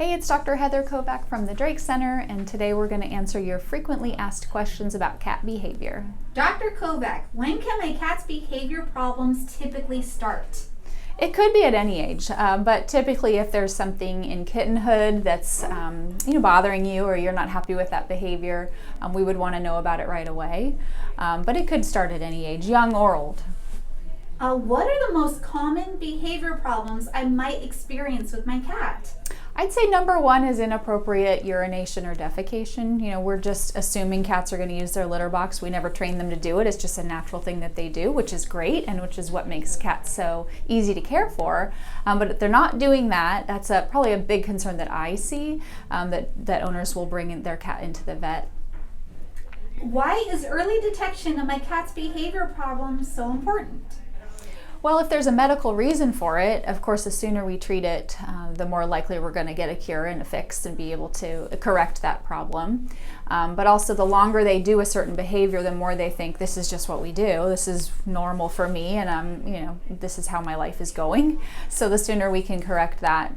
Hey, it's Dr. Heather Kovac from the Drake Center, and today we're going to answer your frequently asked questions about cat behavior. Dr. Kovac, when can my cat's behavior problems typically start? It could be at any age, but typically if there's something in kittenhood that's bothering you or you're not happy with that behavior, we would want to know about it right away. But it could start at any age, young or old. What are the most common behavior problems I might experience with my cat? I'd say number one is inappropriate urination or defecation. We're just assuming cats are going to use their litter box. We never train them to do it. It's just a natural thing that they do, which is great and which is what makes cats so easy to care for. But if they're not doing that, that's probably a big concern that I see, that owners will bring their cat into the vet. Why is early detection of my cat's behavior problems so important? Well, if there's a medical reason for it, of course, the sooner we treat it, the more likely we're going to get a cure and a fix and be able to correct that problem. But also, the longer they do a certain behavior, the more they think this is just what we do. This is normal for me, and this is how my life is going. So the sooner we can correct that,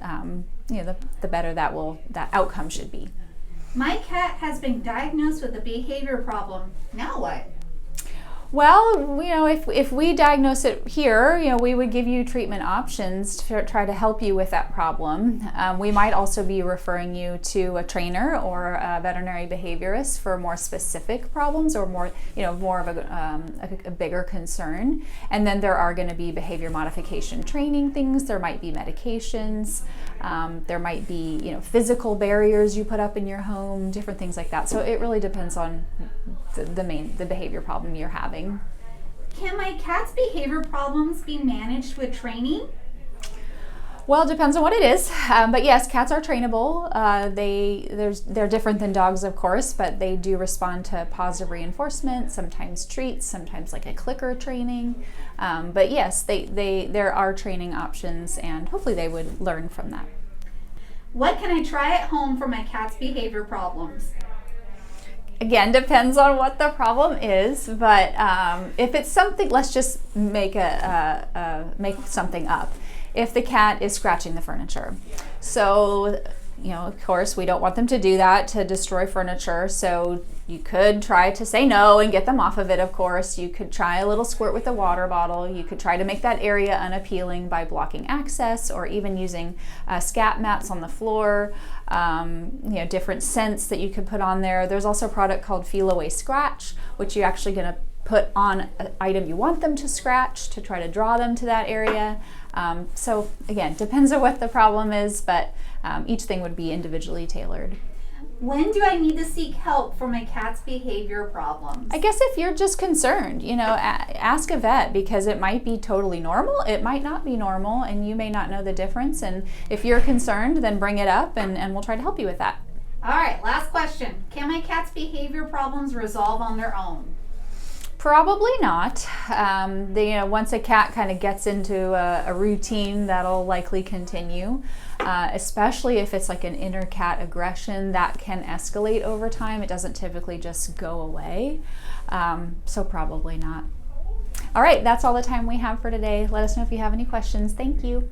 the better that outcome should be. My cat has been diagnosed with a behavior problem. Now what? Well, if we diagnose it here, we would give you treatment options to try to help you with that problem. We might also be referring you to a trainer or a veterinary behaviorist for more specific problems or more of a bigger concern. And then there are going to be behavior modification training things. There might be medications. There might be, physical barriers you put up in your home, different things like that. So it really depends on the behavior problem you're having. Can my cat's behavior problems be managed with training? Well, it depends on what it is. But yes, cats are trainable. They're different than dogs, of course, but they do respond to positive reinforcement, sometimes treats, sometimes like a clicker training. But yes, there are training options, and hopefully they would learn from that. What can I try at home for my cat's behavior problems? Again, depends on what the problem is, but if it's something, let's just make something up. If the cat is scratching the furniture, so of course we don't want them to do that, to destroy furniture. So you could try to say no and get them off of it. Of course, you could try a little squirt with a water bottle. You could try to make that area unappealing by blocking access, or even using scat mats on the floor. Different scents that you could put on there. There's also a product called Feel Away Scratch, which you're actually going to put on an item you want them to scratch to try to draw them to that area. So again, depends on what the problem is, but each thing would be individually tailored. When do I need to seek help for my cat's behavior problems? I guess if you're just concerned, ask a vet, because it might be totally normal, it might not be normal, and you may not know the difference. And if you're concerned, then bring it up and we'll try to help you with that. All right, last question. Can my cat's behavior problems resolve on their own? Probably not. Once a cat kind of gets into a routine, that'll likely continue, especially if it's like an inner cat aggression that can escalate over time. It doesn't typically just go away, so probably not. All right, that's all the time we have for today. Let us know if you have any questions. Thank you.